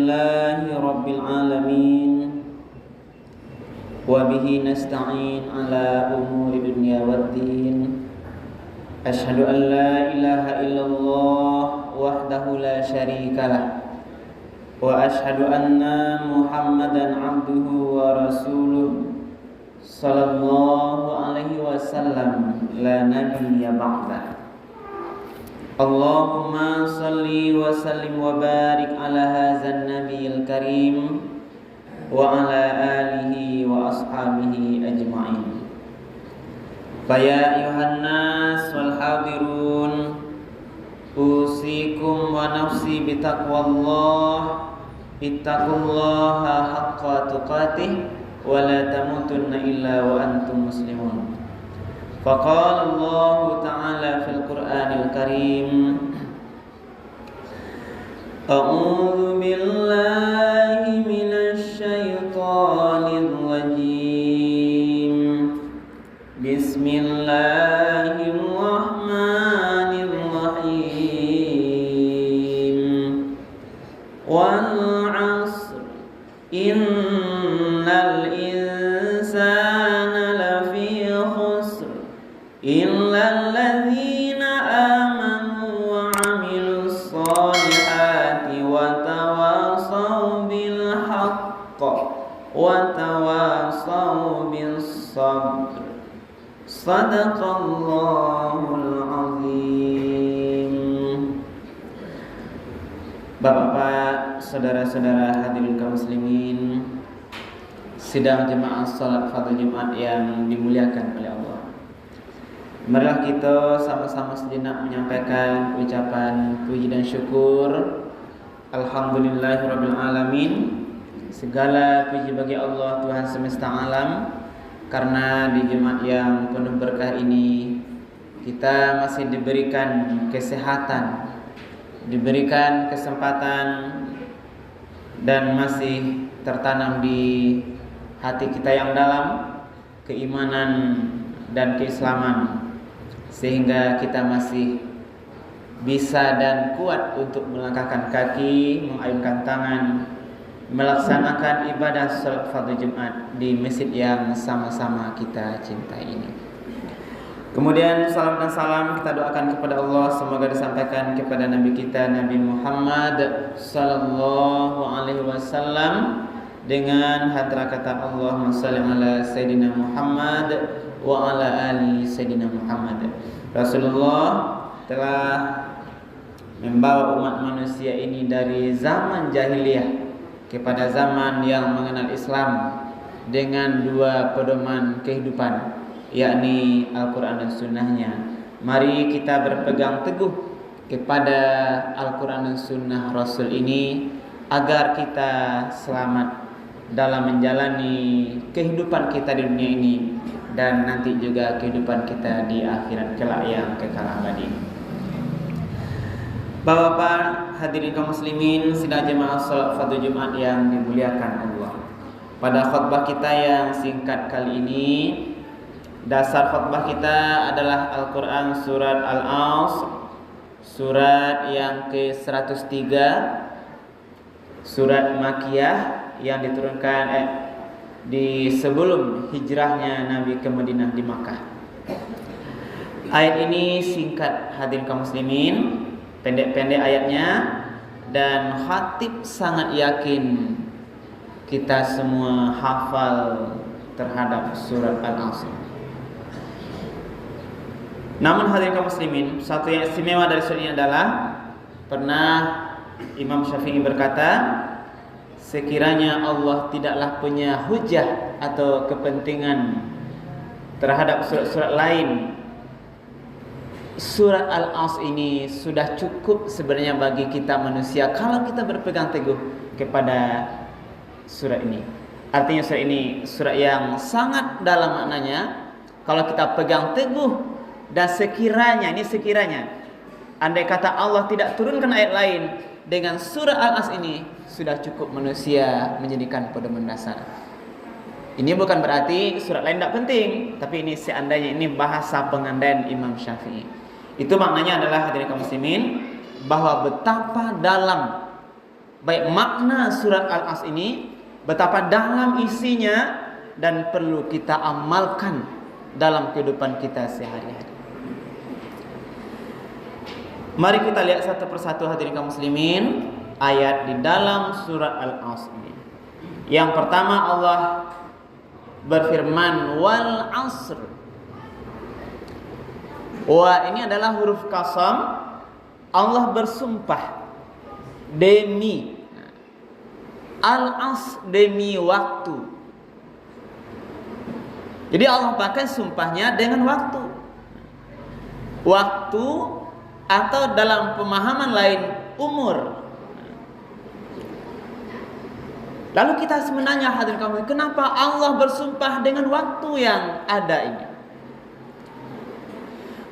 Alhamdulillahi Rabbil Alamin. Wa bihi nasta'in ala umuri dunya waddin. Ashhadu an la ilaha illallah wahdahu la syarikalah. Wa ashhadu anna Muhammadan abduhu wa rasuluh sallallahu alaihi wasallam la nabiyya ba'da. Allahumma salli wa sallim wa barik ala hadzal nabiyil karim wa ala alihi wa ashabihi ajma'in. Faya ayuhan nas wal hadirun, usikum wa nafsi bitaqwallah, ittaqullaha haqqa tuqatih wa la tamutunna illa wa antum muslimun. Faqala Allah Ta'ala fil Qur'anil Karim, A'udzu billahi minasy syaithanir rajim. Bismillahirrahmanirrahim. Wal 'asr innal insana lafi khusr illal ladzina amanu wa 'amilus solihati wa tawasaw bil haqq wa tawasaw bis sabr. Shadaqallahul azim. Bapak-bapak, saudara-saudara hadirin kaum muslimin, sidang jemaah salat Fardhu Jumat yang dimuliakan oleh Allah. Marilah kita sama-sama sejenak menyampaikan ucapan puji dan syukur. Alhamdulillahirabbil alamin. Segala puji bagi Allah Tuhan semesta alam, karena di Jumat yang penuh berkah ini kita masih diberikan kesehatan, diberikan kesempatan, dan masih tertanam di hati kita yang dalam keimanan dan keislaman, sehingga kita masih bisa dan kuat untuk melangkahkan kaki, mengayunkan tangan, melaksanakan ibadah salat Fardhu Jumat di masjid yang sama-sama kita cintai ini. Kemudian salam dan salam kita doakan kepada Allah, semoga disampaikan kepada Nabi kita Nabi Muhammad sallallahu alaihi wasallam dengan hadrat kata Allahumma shalli ala Sayyidina Muhammad wa ala ali Sayyidina Muhammad. Rasulullah telah membawa umat manusia ini dari zaman jahiliyah kepada zaman yang mengenal Islam dengan dua pedoman kehidupan, yakni Al-Quran dan Sunnahnya. Mari kita berpegang teguh kepada Al-Quran dan Sunnah Rasul ini agar kita selamat dalam menjalani kehidupan kita di dunia ini dan nanti juga kehidupan kita di akhirat kelak yang kekal abadi. Bapak-bapak, hadirin kaum muslimin, sidang jemaah salat Fardhu Jumat yang dimuliakan Allah. Pada khutbah kita yang singkat kali ini, dasar khutbah kita adalah Al-Quran surat Al-Asr, surat yang ke-103, surat Makkiyah yang diturunkan di sebelum hijrahnya Nabi ke Madinah di Makkah. Ayat ini singkat hadirin kaum muslimin, pendek-pendek ayatnya, dan khatib sangat yakin kita semua hafal terhadap surat Al-Asr. Namun hadirin kaum muslimin, satu yang istimewa dari surat ini adalah pernah Imam Syafi'i berkata, sekiranya Allah tidaklah punya hujah atau kepentingan terhadap surat-surat lain, surat Al-Asr ini sudah cukup sebenarnya bagi kita manusia kalau kita berpegang teguh kepada surat ini. Artinya surat ini surat yang sangat dalam maknanya. Kalau kita pegang teguh, dan sekiranya andai kata Allah tidak turunkan ayat lain dengan surat Al-Asr ini, sudah cukup manusia menjadikan pedoman dasar. Ini bukan berarti surat lain tidak penting, tapi ini seandainya ini bahasa pengandaian Imam Syafi'i. Itu maknanya adalah hadirin kaum muslimin, bahwa betapa dalam baik makna surat Al-Asr ini, betapa dalam isinya dan perlu kita amalkan dalam kehidupan kita sehari-hari. Mari kita lihat satu persatu hadirin kaum muslimin ayat di dalam surat Al-Asr ini. Yang pertama Allah berfirman wal asr. Wa ini adalah huruf qasam. Allah bersumpah demi al-asr, demi waktu. Jadi Allah pakai sumpahnya dengan waktu. Waktu atau dalam pemahaman lain umur. Lalu kita sebenarnya hadirin kaum, kenapa Allah bersumpah dengan waktu yang ada ini?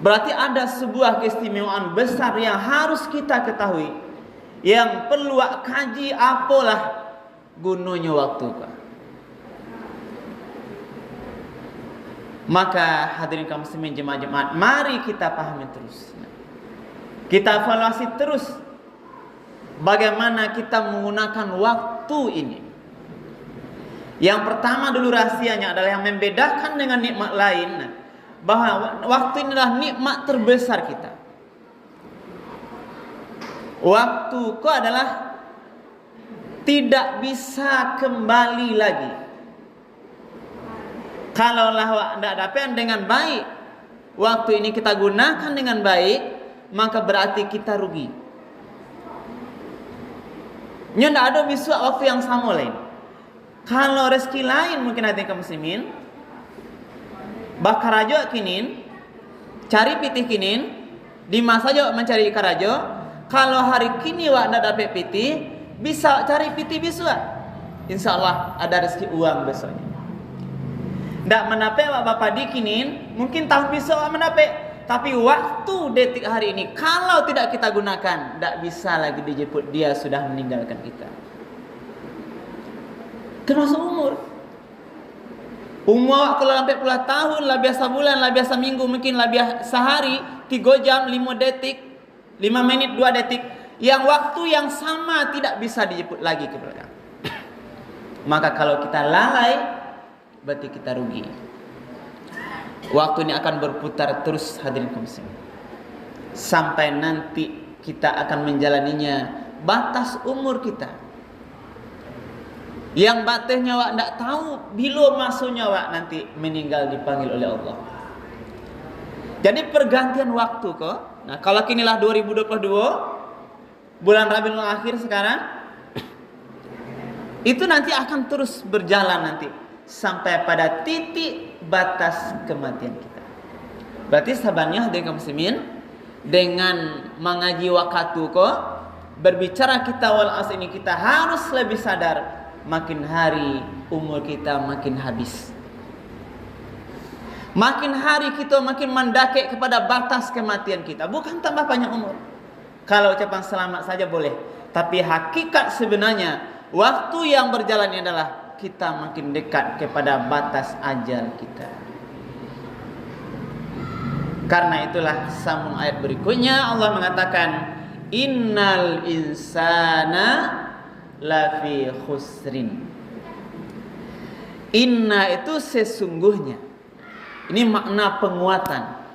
Berarti ada sebuah keistimewaan besar yang harus kita ketahui, yang perlu kaji apalah gunanya waktu. Maka hadirin kaum muslimin jemaah-jemaah, mari kita pahami terus. Kita evaluasi terus bagaimana kita menggunakan waktu ini. Yang pertama dulu rahasianya adalah yang membedakan dengan nikmat lain, bahwa waktu ini adalah nikmat terbesar kita. Waktuku adalah tidak bisa kembali lagi. Kalaulah tidak dapat dengan baik, waktu ini kita gunakan dengan baik, maka berarti kita rugi. Tidak ada bisa waktu yang sama lain. Kalau rezeki lain mungkin hati kaum muslimin, bakar aja kinin, cari pitih kinin, di masa aja mencari ikan aja. Kalau hari kini wak tidak dapat pitih, bisa cari pitih besok. Insya Allah ada rezeki uang besoknya. Tidak menape wak bapak dikinin, mungkin tahun besok wak menape. Tapi waktu detik hari ini kalau tidak kita gunakan, tidak bisa lagi dijemput, dia sudah meninggalkan kita. Termasuk umur. Umur kalau sampai puluhan tahun, lah biasa bulan, lah biasa minggu, mungkin lah biasa hari, 3 jam, 5 detik, 5 menit, 2 detik. Yang waktu yang sama tidak bisa dijemput lagi ke belakang. Maka kalau kita lalai, berarti kita rugi. Waktu ini akan berputar terus hadirin kaum muslimin. Sampai nanti kita akan menjalaninya batas umur kita. Yang batasnya wak tidak tahu bila masuknya wak nanti meninggal dipanggil oleh Allah. Jadi pergantian waktu kok. Nah, kalau kinilah 2022 bulan Rabiul Akhir sekarang, itu nanti akan terus berjalan nanti sampai pada titik batas kematian kita. Berarti sabarnya hadirin kaum muslimin, dengan mengaji waktu kok, berbicara kita wal asr ini, kita harus lebih sadar. Makin hari umur kita makin habis. Makin hari kita makin mendaki kepada batas kematian kita. Bukan tambah banyak umur. Kalau ucapan selamat saja boleh. Tapi hakikat sebenarnya waktu yang berjalan ini adalah kita makin dekat kepada batas ajal kita. Karena itulah sambung ayat berikutnya Allah mengatakan innal insana lafi khusrin. Inna itu sesungguhnya. Ini makna penguatan.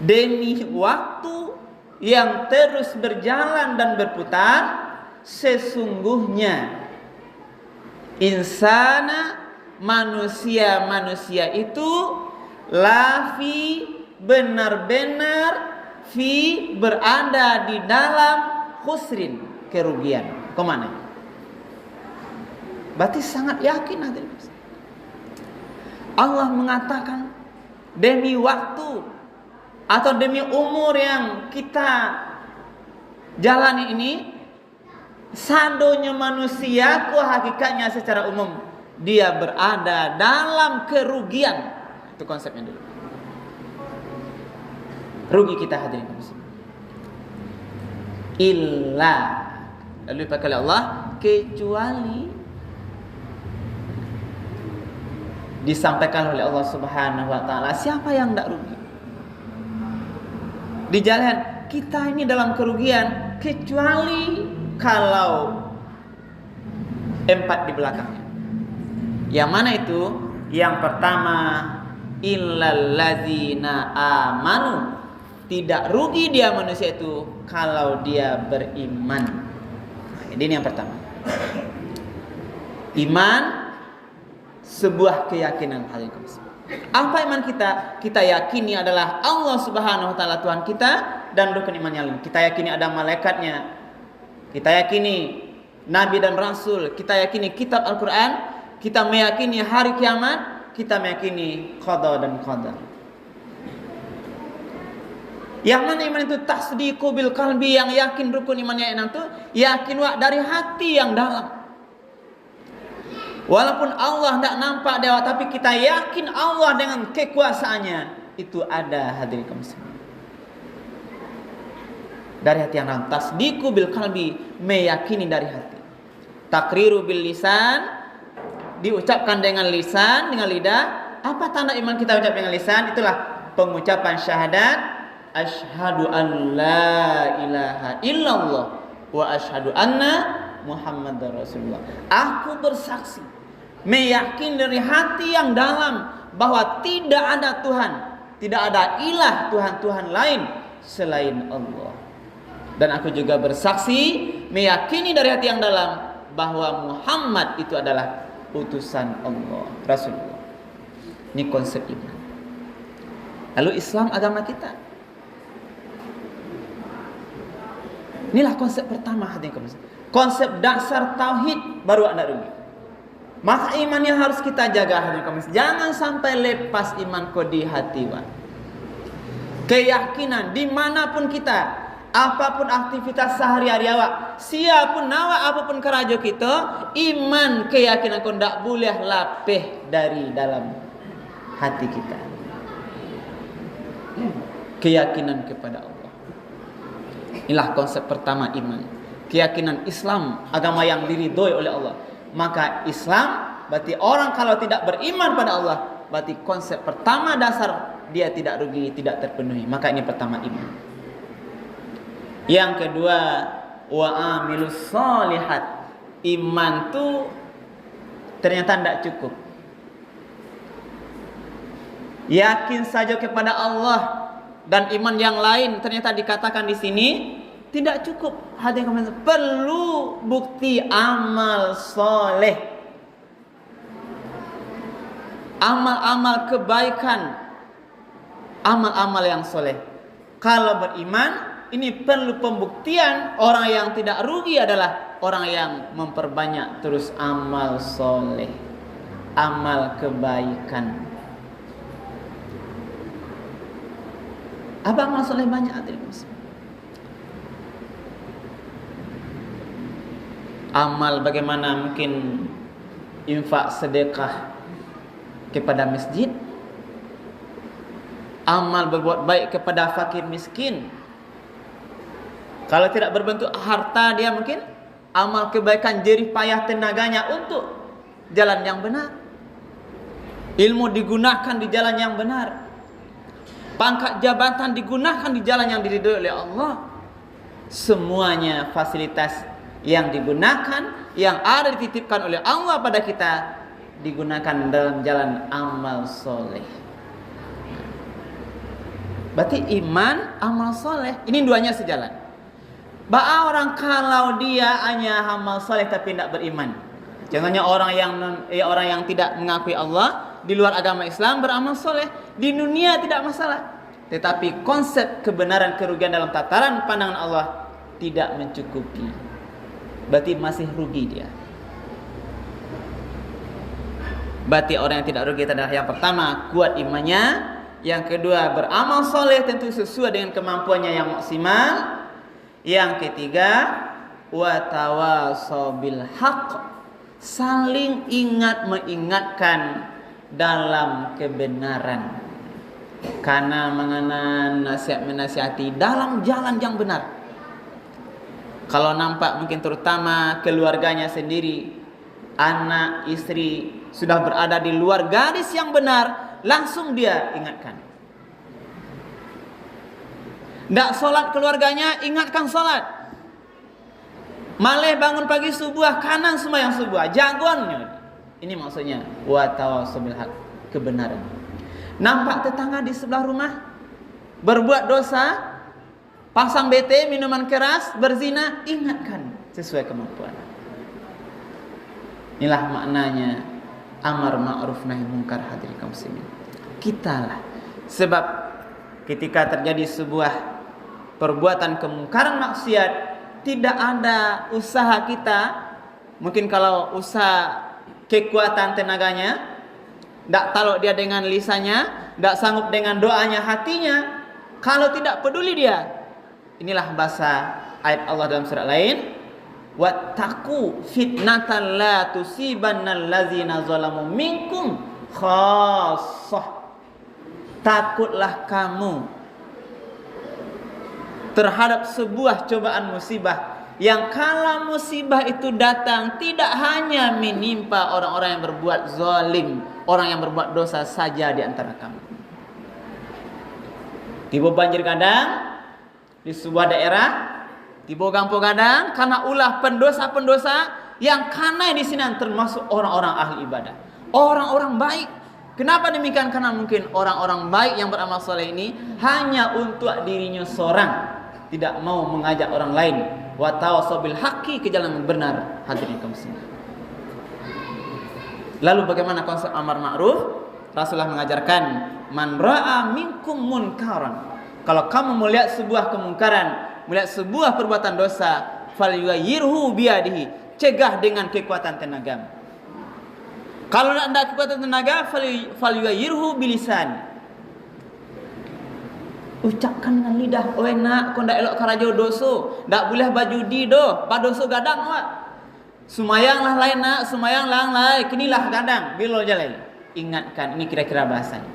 Demi waktu yang terus berjalan dan berputar, sesungguhnya insana, manusia itu lafi, benar-benar, fi, berada di dalam khusrin, kerugian. Kemana? Berarti sangat yakin hadirin. Allah mengatakan demi waktu atau demi umur yang kita jalani ini, sadonya manusia hakikatnya secara umum dia berada dalam kerugian. Itu konsepnya dulu. Rugi kita hadirin muslim. Illa, lalu dipakai Allah, kecuali disampaikan oleh Allah Subhanahu wa taala, siapa yang tidak rugi? Di jalan kita ini dalam kerugian, kecuali kalau 4 di belakangnya. Yang mana itu? Yang pertama, illal ladzina amanu. Tidak rugi dia manusia itu kalau dia beriman. Ini yang pertama. Iman sebuah keyakinan. Apa iman kita? Kita yakini adalah Allah Subhanahu wa taala Tuhan kita dan rukun iman yang lain. Kita yakini ada malaikatnya. Kita yakini nabi dan rasul, kita yakini kitab Al-Qur'an, kita meyakini hari kiamat, kita meyakini qada dan qadar. Yang mana iman itu tasdiqu bil qalbi, yang yakin rukun imannya itu yakin dari hati yang dalam. Walaupun Allah tidak nampak dewa, tapi kita yakin Allah dengan kekuasaannya itu ada, hadirin kaum muslimin. Dari hati yang dalam, tasdiqu bil qalbi, meyakini dari hati. Takriru bil lisan, diucapkan dengan lisan, dengan lidah. Apa tanda iman kita ucap dengan lisan? Itulah pengucapan syahadat, asyhadu an la ilaha illallah wa asyhadu anna Muhammadar Rasulullah. Aku bersaksi, meyakini dari hati yang dalam bahwa tidak ada Tuhan, tidak ada ilah Tuhan lain selain Allah. Dan aku juga bersaksi, meyakini dari hati yang dalam bahwa Muhammad itu adalah utusan Allah, Rasulullah. Ini konsep iman. Lalu Islam agama kita. Inilah konsep pertama, hadirin. Konsep dasar tauhid baru ada rugi. Maka imannya harus kita jaga, hadirin. Jangan sampai lepas iman ko di hati. Keyakinan dimanapun kita, apapun aktivitas sehari-hari awak, siapun nawa apapun kerajo kita, iman keyakinan ko ndak boleh lapeh dari dalam hati kita. Keyakinan kepada Allah. Inilah konsep pertama iman. Keyakinan Islam, agama yang diridhoi oleh Allah. Maka Islam berarti orang kalau tidak beriman pada Allah, berarti konsep pertama dasar dia tidak rugi, tidak terpenuhi. Maka ini pertama iman. Yang kedua, wa amilus sholihat. Iman itu ternyata tidak cukup. Yakin saja kepada Allah dan iman yang lain ternyata dikatakan di sini tidak cukup. Hadirin perlu bukti amal soleh, amal-amal kebaikan, amal-amal yang soleh. Kalau beriman, ini perlu pembuktian. Orang yang tidak rugi adalah orang yang memperbanyak terus amal soleh, amal kebaikan. Apa amal soleh banyak, hadirin muslim? Amal bagaimana mungkin infak sedekah kepada masjid, amal berbuat baik kepada fakir miskin. Kalau tidak berbentuk harta, dia mungkin amal kebaikan jerih payah tenaganya untuk jalan yang benar. Ilmu digunakan di jalan yang benar. Pangkat jabatan digunakan di jalan yang diridhoi oleh Allah. Semuanya fasilitas yang digunakan, yang ada dititipkan oleh Allah pada kita, digunakan dalam jalan amal soleh. Berarti iman, amal soleh, ini duanya sejalan. Bahwa orang kalau dia hanya amal soleh tapi tidak beriman, contohnya orang yang tidak mengakui Allah di luar agama Islam beramal soleh, di dunia tidak masalah. Tetapi konsep kebenaran kerugian dalam tataran pandangan Allah tidak mencukupi. Berarti masih rugi dia. Berarti orang yang tidak rugi adalah yang pertama, kuat imannya. Yang kedua, beramal soleh tentu sesuai dengan kemampuannya yang maksimal. Yang ketiga, wa tawasau bil haqq, saling ingat mengingatkan dalam kebenaran. Karena mengenai nasihat menasihati dalam jalan yang benar. Kalau nampak mungkin terutama keluarganya sendiri, anak, istri sudah berada di luar garis yang benar, langsung dia ingatkan. Tidak solat keluarganya, ingatkan solat. Malah bangun pagi subuh, kanan sembahyang subuh, jagoannya. Ini maksudnya wa tawassaw bil haq, kebenaran. Nampak tetangga di sebelah rumah berbuat dosa, pasang BT, minuman keras, berzina, ingatkan sesuai kemampuan. Inilah maknanya amar ma'ruf nahi munkar, hadirin kaum muslimin. Kitalah, sebab ketika terjadi sebuah perbuatan kemungkaran maksiat, tidak ada usaha kita. Mungkin kalau usaha kekuatan tenaganya, tidak tahu dia dengan lisannya, tidak sanggup dengan doanya hatinya, kalau tidak peduli dia. Inilah bahasa ayat Allah dalam surat lain, wattaqu fitnatan la tusibannal ladzina zalamu minkum khassah. Takutlah kamu terhadap sebuah cobaan musibah, yang kala musibah itu datang tidak hanya menimpa orang-orang yang berbuat zalim, orang yang berbuat dosa saja di antara kamu. Tiba banjir kadang di sebuah daerah, tiba gampang kadang karena ulah pendosa-pendosa yang kanai di sini termasuk orang-orang ahli ibadah, orang-orang baik. Kenapa demikian? Karena mungkin orang-orang baik yang beramal soleh ini hanya untuk dirinya seorang, tidak mau mengajak orang lain. Wa tawassaw bil haqqi, ke jalan yang benar, hadirin kaum muslimin. Lalu bagaimana konsep amar ma'ruf? Rasulullah mengajarkan, man ra'a minkum munkaran. Kalau kamu melihat sebuah kemungkaran, melihat sebuah perbuatan dosa, falyughayyirhu biyadihi, cegah dengan kekuatan tenaga. Kalau tidak ada kekuatan tenaga, falyughayyirhu bilisan, ucapkan dengan lidah. Oh enak, kau ndak elok karajo doso, ndak boleh bajudi do, padoso gadang wak. Sumayanglah lain nak, sumayang lang lain, kinilah gadang, bilo jalai. Ingatkan, ini kira-kira bahasanya.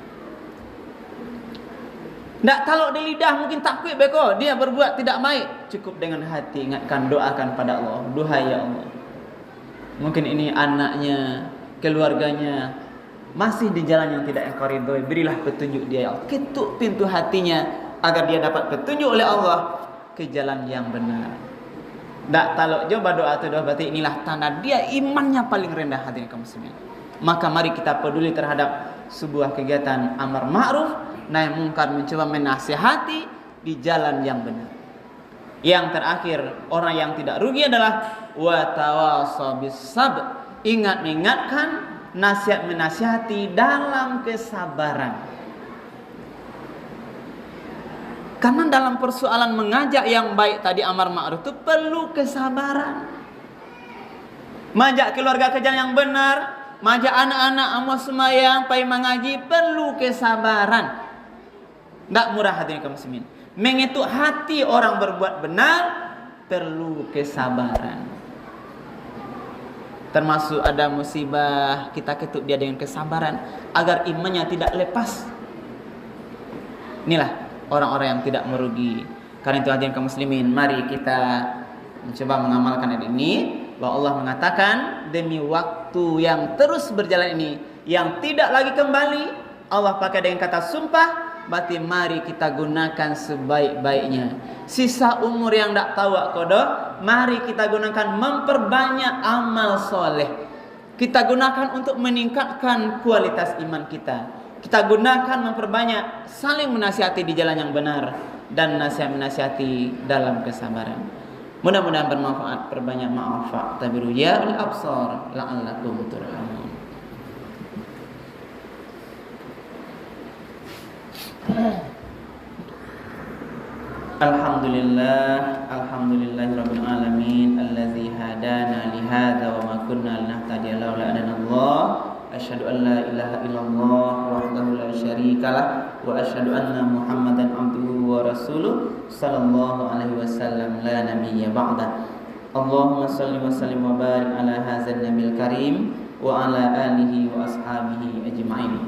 Ndak talok di lidah mungkin takut beko, dia berbuat tidak baik. Cukup dengan hati, ingatkan, doakan pada Allah. Duhai ya Allah, mungkin ini anaknya, keluarganya masih di jalan yang tidak engkau ridhoi, berilah petunjuk dia ya Allah. Ketuk pintu hatinya agar dia dapat petunjuk oleh Allah ke jalan yang benar. Tak talok coba doa tu doa, berarti inilah tanda dia imannya paling rendah, hadirin kaum muslimin. Maka mari kita peduli terhadap sebuah kegiatan amar ma'ruf nahi munkar, mencoba menasihati di jalan yang benar. Yang terakhir, orang yang tidak rugi adalah wa tawassaw bis sabr, ingatkan, nasihat menasihati dalam kesabaran. Karena dalam persoalan mengajak yang baik tadi, amar ma'ruf itu perlu kesabaran. Mengajak keluarga ke jalan yang benar, mengajak anak-anak amal semayang, pai mengaji, perlu kesabaran. Tak murah, hadirin kaum muslimin. Mengetuk hati orang berbuat benar perlu kesabaran. Termasuk ada musibah, kita ketuk dia dengan kesabaran agar imannya tidak lepas. Inilah orang-orang yang tidak merugi. Karena itu hadirin kaum muslimin, mari kita mencoba mengamalkan ayat ini, bahwa Allah mengatakan demi waktu yang terus berjalan ini, yang tidak lagi kembali. Allah pakai dengan kata sumpah, berarti mari kita gunakan sebaik-baiknya. Sisa umur yang tak tahu kodoh, mari kita gunakan memperbanyak amal soleh. Kita gunakan untuk meningkatkan kualitas iman kita. Kita gunakan memperbanyak saling menasihati di jalan yang benar dan nasihat menasihati dalam kesabaran. Mudah-mudahan bermanfaat. Perbanyak maaf, tabiru ya ul absar la'allakum turhamun. Alhamdulillahirabbil alamin allazi hadana li hadza wa ma kunna linahtadiya laula an Allah. Asyhadu an la ilaha illallah wahdahu la syarikalah wa asyhadu anna Muhammadan abduhu wa rasuluh sallallahu alaihi wasallam la nabiyya ba'da. Allahumma shalli wa sallim wa barik ala hadzal nabil karim wa ala alihi wa ashabihi ajma'in.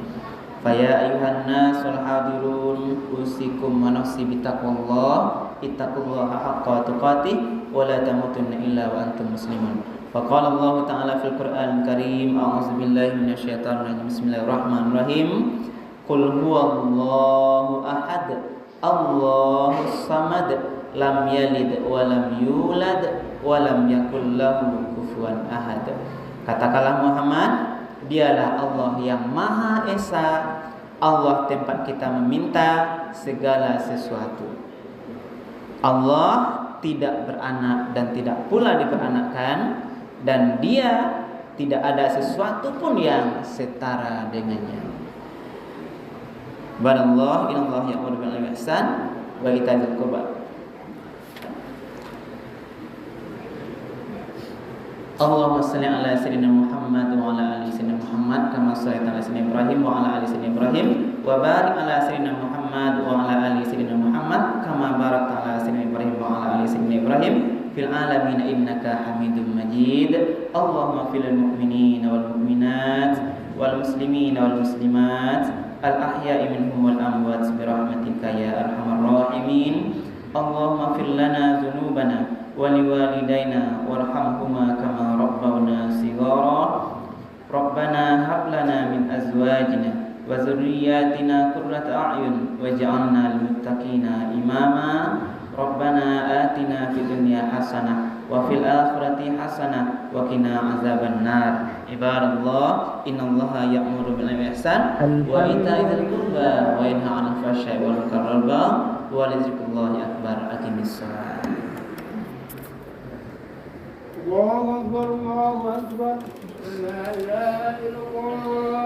Faya ayuhan nasul hadirun, usikum wa nafsi bitaqwallah, ittaqullaha haqqa tuqatih wa la tamutunna illa wa antum muslimun. Faqala Allah Ta'ala fil Qur'an Karim, a'udzu billahi minasyaitonir rajim. Bismillahirrahmanirrahim. Qul huwallahu ahad, Allahus samad, lam yalid wa lam yulad wa lam yakul lahu kufuwan ahad. Katakanlah Muhammad, dialah Allah yang Maha Esa, Allah tempat kita meminta segala sesuatu. Allah tidak beranak dan tidak pula diperanakkan, dan Dia tidak ada sesuatu pun yang setara dengannya. Subhanallah, innallaha ya'muru bil 'adli wal ihsan wa ita'i dzil qurba. Allahumma shalli ala sayyidina Muhammad wa ala ali sayyidina Muhammad kama shallaita ala sayyidina Ibrahim wa ala ali sayyidina Ibrahim wa barik ala sayyidina Muhammad wa ala ali sayyidina Muhammad kama barakta ala sayyidina Ibrahim wa ala ali sayyidina Ibrahim fil alamin innaka Hamidum Majid. Allahumma fil mu'minin wal mu'minat wal muslimin wal muslimat al ahya'i minhum wal amwat bi rahmatika ya arhamar rahimin. Allahumma fir lana dzunubana waliwalidayna warhamhuma kama rabbawna shighara. Rabbana hab lana min azwajina wa dzurriyyatina qurrata a'yun waj'alna lil muttaqina imama. Rabbana atina fid dunya hasanah wa fil akhirati hasanah wa qina azaban nar. Ibadallah, innallaha ya'muru bil 'adli wal ihsan wa ita'i dzil qurba wa yanha 'anil fahsya'i wal munkari wal baghi wa dzikrullahi akbar. Aqimis shalah. الله أكبر الله أكبر لا إله إلا الله